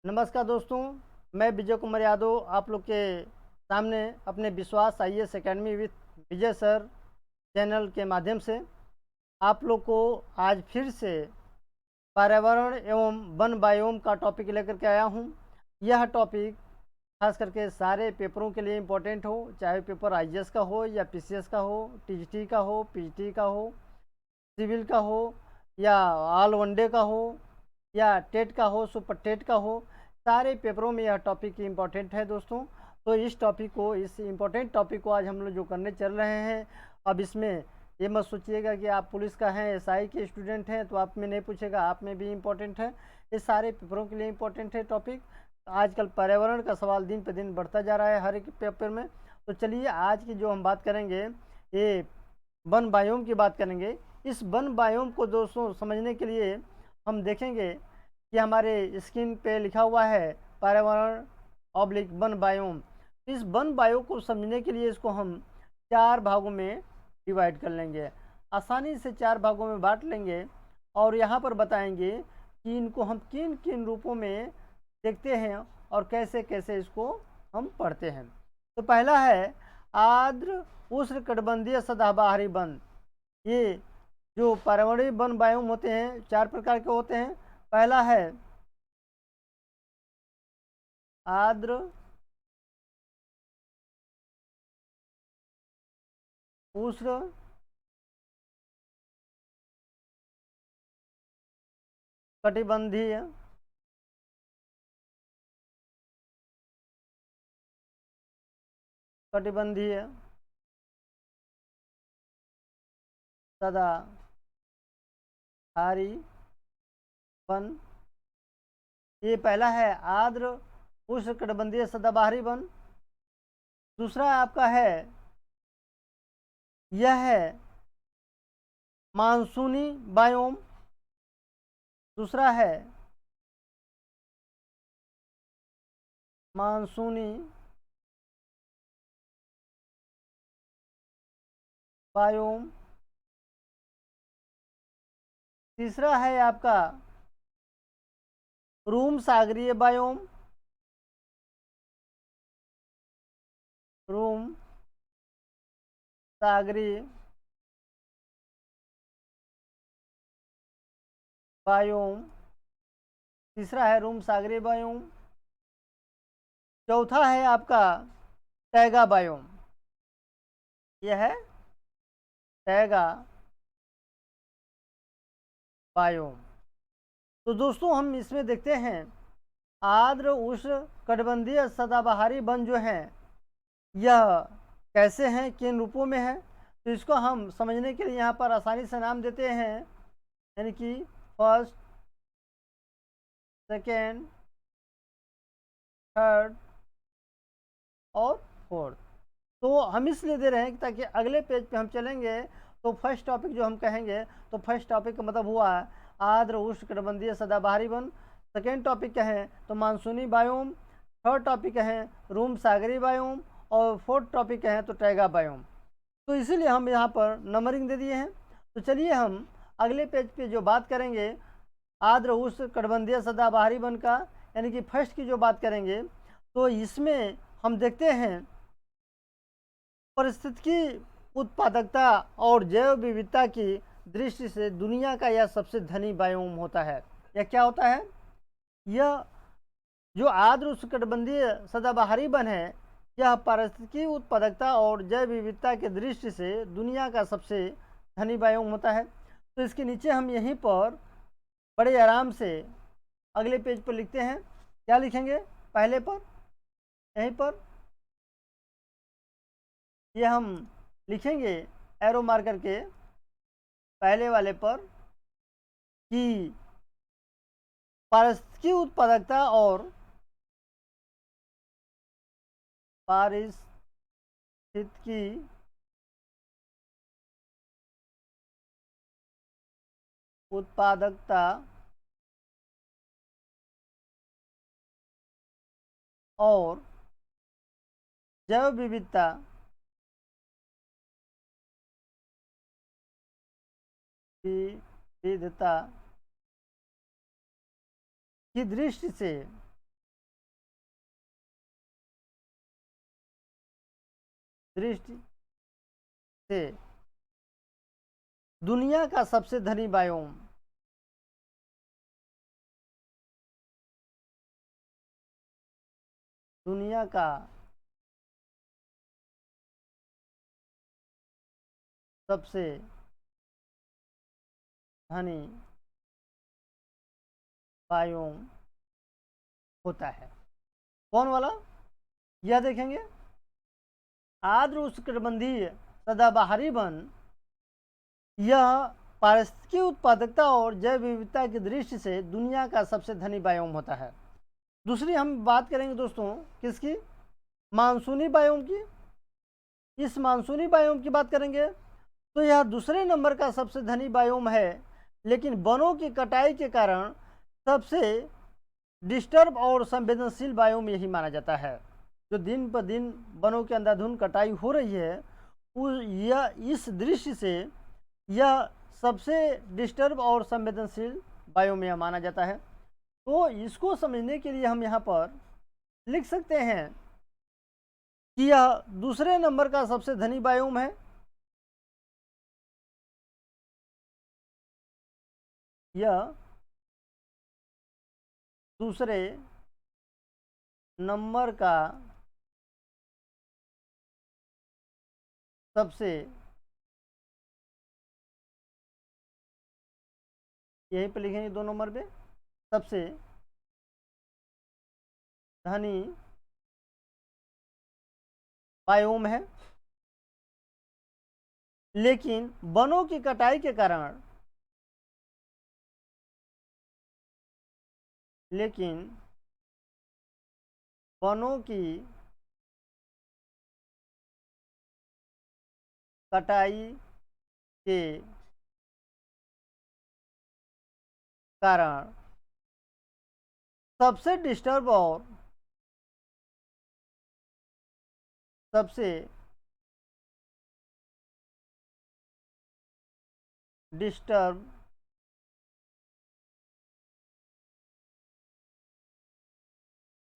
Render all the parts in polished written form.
नमस्कार दोस्तों, मैं विजय कुमार यादव आप लोग के सामने अपने विश्वास IAS academy with Vijay sir channel के माध्यम से आप लोग को आज फिर से पर्यावरण एवं वन बायोम का टॉपिक लेकर के आया हूँ। यह टॉपिक खास करके सारे पेपरों के लिए इम्पोर्टेंट हो, चाहे पेपर आईएएस का हो या पीसीएस का हो, टीजीटी का हो, पीजीटी का हो, सिविल का हो या ऑल वनडे का हो या टेट का हो, सुपर टेट का हो, सारे पेपरों में यह टॉपिक इम्पोर्टेंट है दोस्तों। तो इस इम्पोर्टेंट टॉपिक को आज हम लोग जो करने चल रहे हैं, अब इसमें ये मत सोचिएगा कि आप पुलिस का हैं, एसआई के स्टूडेंट हैं तो आप में नहीं पूछेगा, आप में भी इम्पोर्टेंट है। ये सारे पेपरों के लिए इम्पोर्टेंट है टॉपिक। आजकल पर्यावरण का सवाल दिन पर दिन बढ़ता जा रहा है हर एक पेपर में। तो चलिए आज की जो हम बात करेंगे, ये वन बायोम की बात करेंगे। इस वन बायोम को दोस्तों समझने के लिए हम देखेंगे कि हमारे स्क्रीन पे लिखा हुआ है पर्यावरण ऑब्लिक वन बायोम। इस वन बायो को समझने के लिए इसको हम 4 भागों में डिवाइड कर लेंगे, आसानी से 4 भागों में बांट लेंगे और यहाँ पर बताएंगे कि इनको हम किन किन रूपों में देखते हैं और कैसे कैसे इसको हम पढ़ते हैं। तो पहला है आर्द्र उष्णकटिबंधीय सदाबहारी वन। ये जो पर्यावरणीय वन बायोम होते हैं 4 प्रकार के होते हैं। पहला है आर्द्र उष्ण कटिबंधीय कटिबंधीय सदाबहारी वन। ये पहला है आर्द्र उष्णकटिबंधीय सदाबहारी वन। दूसरा आपका है, यह है मानसूनी बायोम। दूसरा है मानसूनी बायोम। तीसरा है आपका रूम सागरीय बायोम। रूम सागरीय बायोम। तीसरा है रूम सागरीय बायोम। चौथा है आपका टैगा बायोम। यह है टैगा बायोम। तो दोस्तों हम इसमें देखते हैं आर्द्र उष्ण कटिबंधीय सदाबहारी वन जो हैं यह कैसे हैं, किन रूपों में है। तो इसको हम समझने के लिए यहाँ पर आसानी से नाम देते हैं, यानी कि फर्स्ट, सेकेंड, थर्ड और फोर्थ। तो हम इसलिए दे रहे हैं ताकि अगले पेज पे हम चलेंगे तो फर्स्ट टॉपिक जो हम कहेंगे, तो फर्स्ट टॉपिक का मतलब हुआ आर्द्र उष्णकटिबंधीय सदाबहारी वन। सेकेंड टॉपिक कहें तो मानसूनी बायोम। थर्ड टॉपिक कहें रूम सागरी बायोम और फोर्थ टॉपिक कहें तो टैगा बायोम। तो इसीलिए हम यहाँ पर नंबरिंग दे दिए हैं। तो चलिए हम अगले पेज पे जो बात करेंगे आर्द्र उष्णकटिबंधीय सदाबहारी वन का, यानी कि फर्स्ट की जो बात करेंगे, तो इसमें हम देखते हैं पारिस्थितिकी उत्पादकता और जैव विविधता की दृष्टि से दुनिया का यह सबसे धनी बायोम होता है। यह क्या होता है? यह जो आर्द्र उष्णकटिबंधीय सदाबहारी वन है, यह पारिस्थितिकी उत्पादकता और जैव विविधता की दृष्टि से दुनिया का सबसे धनी बायोम होता है। तो इसके नीचे हम यहीं पर बड़े आराम से अगले पेज पर लिखते हैं। क्या लिखेंगे? पहले पर यहीं पर ये हम लिखेंगे एरो मार करके पहले वाले पर कि पारिस्थितिकी उत्पादकता और पारिस्थितिकी उत्पादकता और जैव विविधता विविधता की दृष्टि से दृष्टि से दुनिया का सबसे धनी बायोम, दुनिया का सबसे धनी बायोम होता है। कौन वाला? यह देखेंगे, आर्द्र उष्णकटिबंधीय सदाबहारी वन, यह पारिस्थितिकी उत्पादकता और जैव विविधता की दृष्टि से दुनिया का सबसे धनी बायोम होता है। दूसरी हम बात करेंगे दोस्तों किसकी? मानसूनी बायोम की। इस मानसूनी बायोम की बात करेंगे तो यह दूसरे नंबर का सबसे धनी बायोम है, लेकिन वनों की कटाई के कारण सबसे डिस्टर्ब और संवेदनशील बायोम यही माना जाता है। जो दिन पर दिन वनों की अंधाधुंध कटाई हो रही है, यह इस दृश्य से यह सबसे डिस्टर्ब और संवेदनशील बायोम यह माना जाता है। तो इसको समझने के लिए हम यहाँ पर लिख सकते हैं कि यह दूसरे नंबर का सबसे धनी बायोम है। यह दूसरे नंबर का सबसे, यहीं पे लिखेंगे 2 नंबर पे, सबसे धनी बायोम है, लेकिन वनों की कटाई के कारण, लेकिन वनों की कटाई के कारण सबसे डिस्टर्ब और सबसे डिस्टर्ब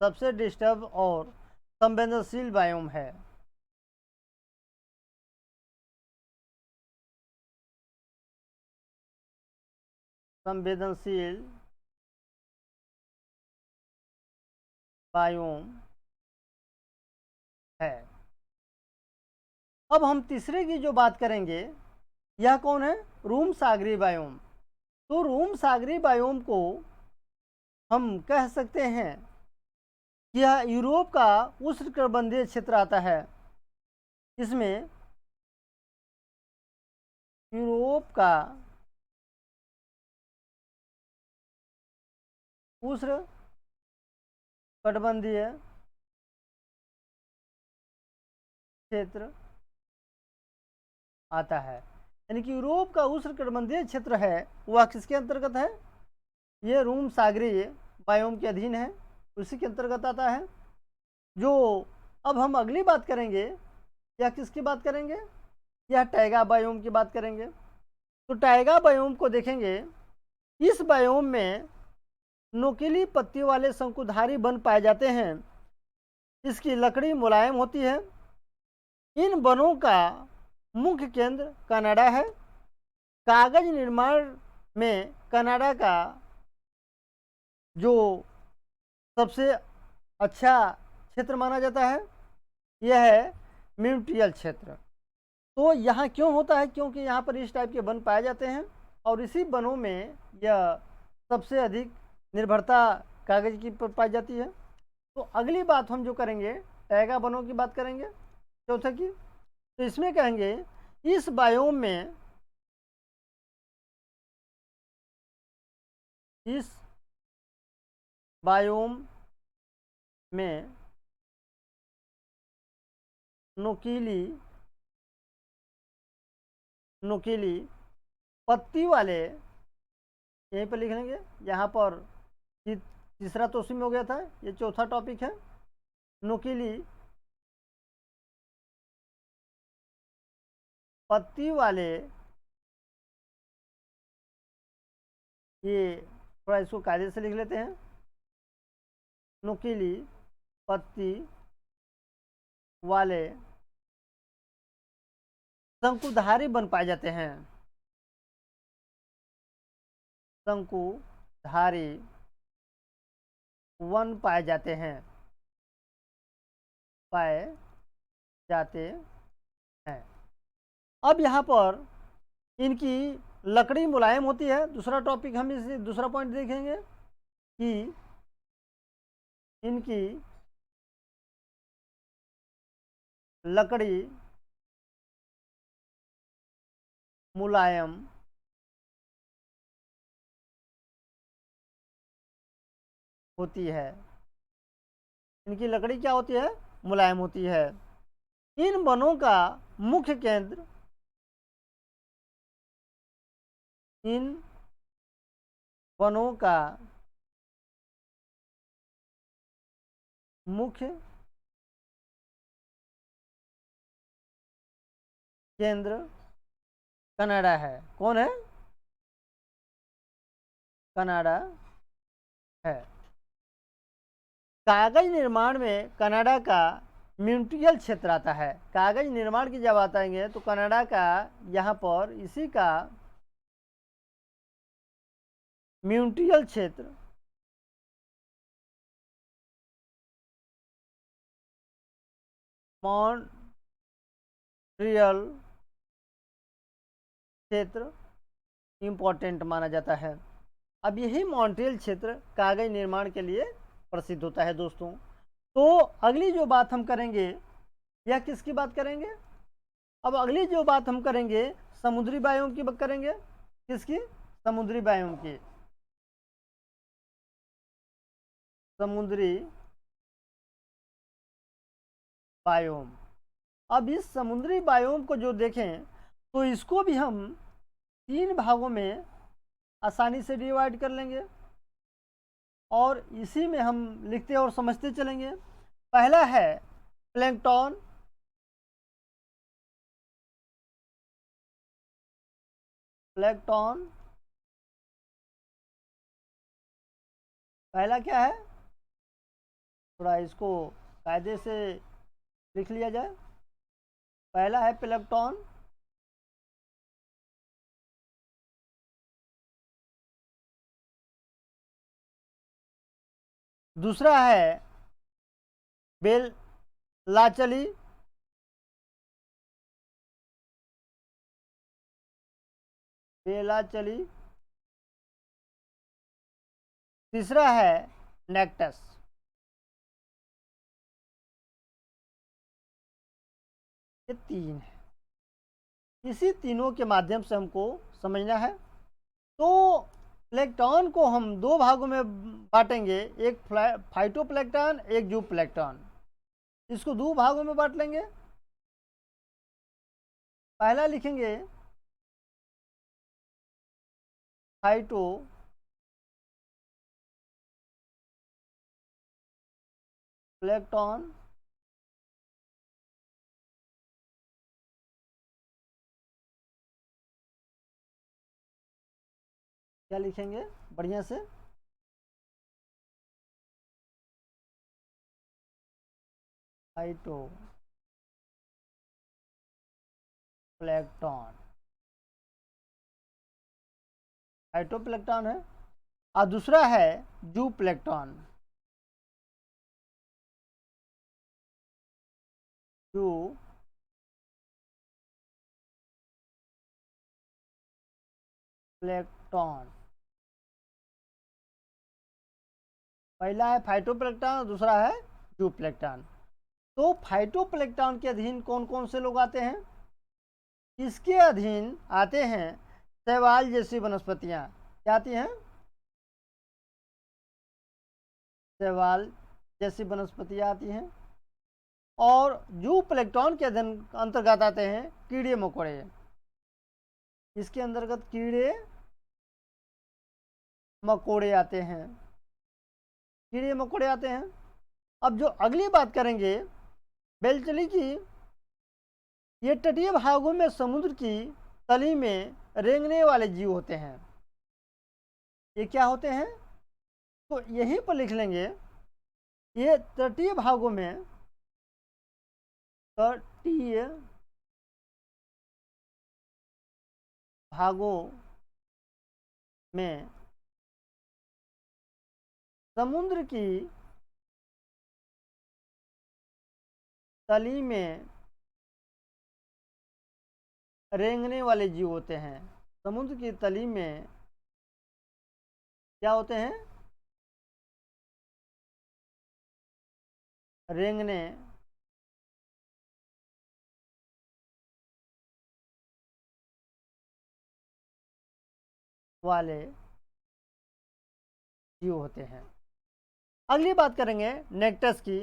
सबसे डिस्टर्ब और संवेदनशील बायोम है। संवेदनशील बायोम है। अब हम तीसरे की जो बात करेंगे, यह कौन है? रूम सागरी बायोम। तो रूम सागरी बायोम को हम कह सकते हैं कि यह यूरोप का उष्णकटिबंधीय क्षेत्र आता है। इसमें यूरोप का उष्णकटिबंधीय क्षेत्र आता है। यानी कि यूरोप का उष्णकटिबंधीय क्षेत्र है, वह किसके अंतर्गत है? ये रूम सागरीय बायोम के अधीन है, उसी के अंतर्गत आता है। जो अब हम अगली बात करेंगे, यह किसकी बात करेंगे? यह टैगा बायोम की बात करेंगे। तो टैगा बायोम को देखेंगे, इस बायोम में नोकीली पत्ती वाले शंकुधारी वन पाए जाते हैं। इसकी लकड़ी मुलायम होती है। इन वनों का मुख्य केंद्र कनाडा है। कागज निर्माण में कनाडा का जो सबसे अच्छा क्षेत्र माना जाता है, यह है म्यूटियल क्षेत्र। तो यहाँ क्यों होता है? क्योंकि यहाँ पर इस टाइप के वन पाए जाते हैं और इसी वनों में यह सबसे अधिक निर्भरता कागज की पर पाई जाती है। तो अगली बात हम जो करेंगे, टैगा वनों की बात करेंगे, चौथा की। तो इसमें कहेंगे इस बायोम में, इस बायोम में नुकीली पत्ती वाले, यहीं पर लिख लेंगे, यहाँ पर तीसरा तो उसी में हो गया था, ये चौथा टॉपिक है। नुकीली पत्ती वाले, ये थोड़ा इसको कायदे से लिख लेते हैं, नुकीली पत्ती वाले शंकुधारी वन पाए जाते हैं। शंकुधारी वन पाए जाते हैं, पाए जाते हैं। अब यहाँ पर इनकी लकड़ी मुलायम होती है। दूसरा टॉपिक हम इसे दूसरा पॉइंट देखेंगे कि इनकी लकड़ी मुलायम होती है। इनकी लकड़ी क्या होती है? मुलायम होती है। इन वनों का मुख्य केंद्र, इन वनों का मुख्य केंद्र कनाडा है। कौन है? कनाडा है। कागज निर्माण में कनाडा का म्यूनियल क्षेत्र आता है। कागज निर्माण की जब आएंगे तो कनाडा का यहाँ पर इसी का म्यूनियल क्षेत्र मॉन्ट्रियल क्षेत्र इंपॉर्टेंट माना जाता है। अब यही मॉन्ट्रियल क्षेत्र कागज निर्माण के लिए प्रसिद्ध होता है दोस्तों। तो अगली जो बात हम करेंगे, यह किसकी बात करेंगे? अब अगली जो बात हम करेंगे समुद्री बायोम की बात करेंगे। किसकी? समुद्री बायोम की। समुद्री बायोम। अब इस समुद्री बायोम को जो देखें तो इसको भी हम 3 भागों में आसानी से डिवाइड कर लेंगे और इसी में हम लिखते और समझते चलेंगे। पहला है प्लैंकटन, प्लैंकटन पहला क्या है? थोड़ा इसको कायदे से लिख लिया जाए। पहला है प्लैंकटन, दूसरा है बेलाचली, बेलाचली, तीसरा है नेक्टस। ये 3 है। इसी तीनों के माध्यम से हमको समझना है। तो प्लैंकटन को हम 2 भागों में बांटेंगे, एक फाइटोप्लैंकटन, एक जूप्लैंकटन। इसको 2 भागों में बांट लेंगे। पहला लिखेंगे फाइटो प्लैंकटन, क्या लिखेंगे बढ़िया से? फाइटो प्लैंकटन, फाइटोप्लैंकटन है। और दूसरा है जूप्लैंकटन, जू प्लैंकटन। पहला है फाइटोप्लैंकटन और दूसरा है जूप्लैंकटन। तो फाइटोप्लैंकटन के अधीन कौन कौन से लोग आते हैं? इसके अधीन आते हैं शैवाल जैसी वनस्पतियां। क्या आती हैं? शैवाल जैसी वनस्पतियां आती हैं। और जूप्लैंकटन के अधीन अंतर्गत आते हैं कीड़े मकोड़े। इसके अंतर्गत कीड़े मकोड़े आते हैं, कीड़े मकोड़े आते हैं। अब जो अगली बात करेंगे बेलचली की, ये तटीय भागों में समुद्र की तली में रेंगने वाले जीव होते हैं। ये क्या होते हैं? तो यहीं पर लिख लेंगे, ये तटीय भागों में, तटीय भागों में समुद्र की तली में रेंगने वाले जीव होते हैं। समुद्र की तली में क्या होते हैं? रेंगने वाले जीव होते हैं। अगली बात करेंगे नेक्टस की।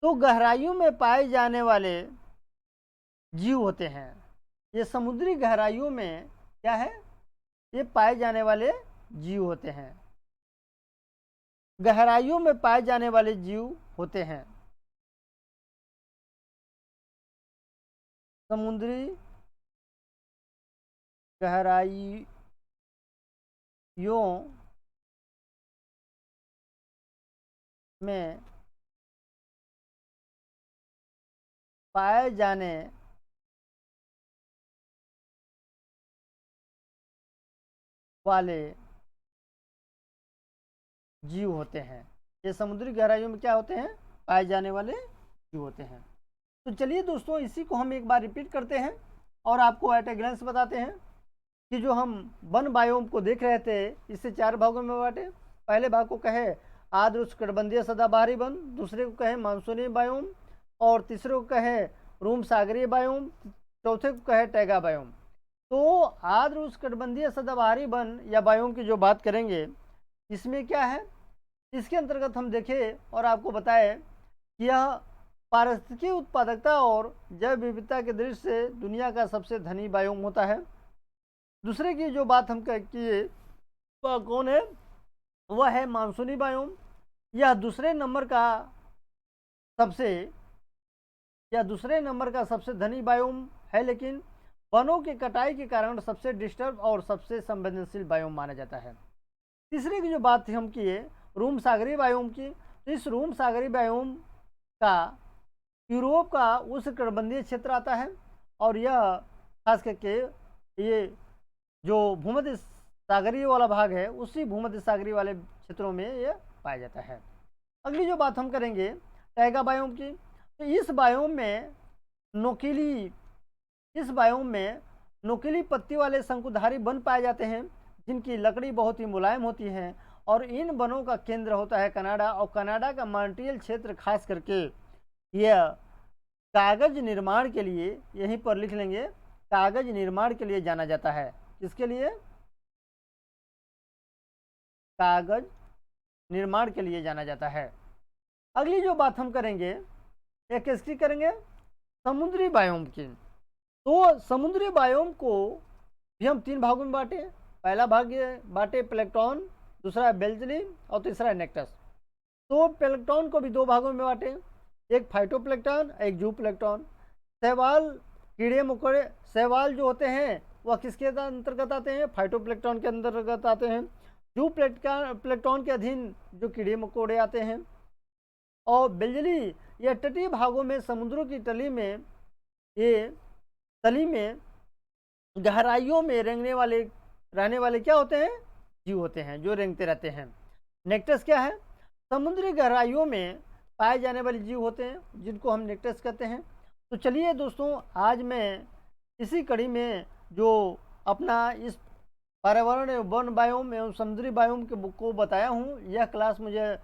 तो गहराइयों में पाए जाने वाले जीव होते हैं। ये समुद्री गहराइयों में क्या है? ये पाए जाने वाले जीव होते हैं। गहराइयों में पाए जाने वाले जीव होते हैं। समुद्री गहराइयों में पाए जाने वाले जीव होते हैं। ये समुद्री गहराइयों में क्या होते हैं? पाए जाने वाले जीव होते हैं। तो चलिए दोस्तों, इसी को हम एक बार रिपीट करते हैं और आपको एट ए ग्लेंस बताते हैं कि जो हम वन बायोम को देख रहे थे, इसे 4 भागों में बांटे। पहले भाग को कहे आर्द्र उष्णकटिबंधीय सदाबहारी वन, दूसरे को कहे मानसूनी बायोम, और तीसरे को कहे रूम सागरीय बायोम, चौथे को कहे टैगा बायोम। तो आर्द्र उष्णकटिबंधीय सदाबहारी वन या बायोम की जो बात करेंगे, इसमें क्या है? इसके अंतर्गत हम देखें और आपको बताएं कि यह पारिस्थितिकी उत्पादकता और जैव विविधता के दृष्टि से दुनिया का सबसे धनी बायोम होता है। दूसरे की जो बात हम किए वह कौन है? वह है मानसूनी बायोम। यह दूसरे नंबर का सबसे धनी बायोम है, लेकिन वनों की कटाई के कारण सबसे डिस्टर्ब और सबसे संवेदनशील बायोम माना जाता है। तीसरे की जो बात हम किए रूम सागरीय बायोम की, तो इस रूम सागरीय बायोम का यूरोप का उष्णकटिबंधीय क्षेत्र आता है, और यह खास करके ये जो भूमध्य सागरीय वाला भाग है, उसी भूमध्य सागरीय वाले क्षेत्रों में यह पाया जाता है। अगली जो बात हम करेंगे टैगा बायोम की, तो इस बायोम में नोकीली पत्ती वाले शंकुधारी वन पाए जाते हैं, जिनकी लकड़ी बहुत ही मुलायम होती है, और इन वनों का केंद्र होता है कनाडा, और कनाडा का मॉन्ट्रियल क्षेत्र खास करके यह कागज निर्माण के लिए, यहीं पर लिख लेंगे, कागज निर्माण के लिए जाना जाता है। किसके लिए? कागज निर्माण के लिए जाना जाता है। अगली जो बात हम करेंगे एक किसकी करेंगे? समुद्री बायोम की। तो समुद्री बायोम को भी हम 3 भागों में बांटे। पहला भाग बांटे प्लैंक्टन, दूसरा है बेल्जली और तीसरा है नेक्टस। तो प्लैंक्टन को भी 2 भागों में बांटे, एक फाइटोप्लैंक्टन, एक जूप्लैंक्टन। शैवाल, कीड़े मकोड़े, शैवाल जो होते हैं वह किसके अंतर्गत आते हैं? फाइटोप्लैंक्टन के अंतर्गत आते हैं। जूप्लैंक्टन के अधीन जो कीड़े मकोड़े आते हैं। और बेल्जली या तटीय भागों में समुद्रों की तली में गहराइयों में रहने वाले क्या होते हैं? जीव होते हैं, जो रेंगते रहते हैं। नेक्टस क्या है? समुद्री गहराइयों में पाए जाने वाले जीव होते हैं, जिनको हम नेक्टस कहते हैं। तो चलिए दोस्तों, आज मैं इसी कड़ी में जो अपना इस पर्यावरण वन बायोम एवं समुद्री बायोम के बुक को बताया हूँ, यह क्लास मुझे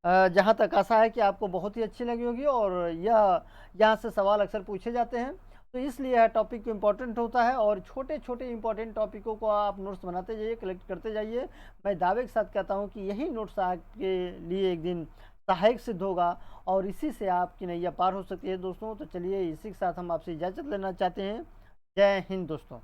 जहाँ तक आशा है कि आपको बहुत ही अच्छी लगी होगी, और यहाँ से सवाल अक्सर पूछे जाते हैं, तो इसलिए यह टॉपिक इम्पोर्टेंट होता है, और छोटे छोटे इंपॉर्टेंट टॉपिकों को आप नोट्स बनाते जाइए, कलेक्ट करते जाइए। मैं दावे के साथ कहता हूँ कि यही नोट्स आपके लिए एक दिन सहायक सिद्ध होगा, और इसी से आपकी नैया पार हो सकती है दोस्तों। तो चलिए, इसी के साथ हम आपसे इजाज़त लेना चाहते हैं। जय हिंद दोस्तों।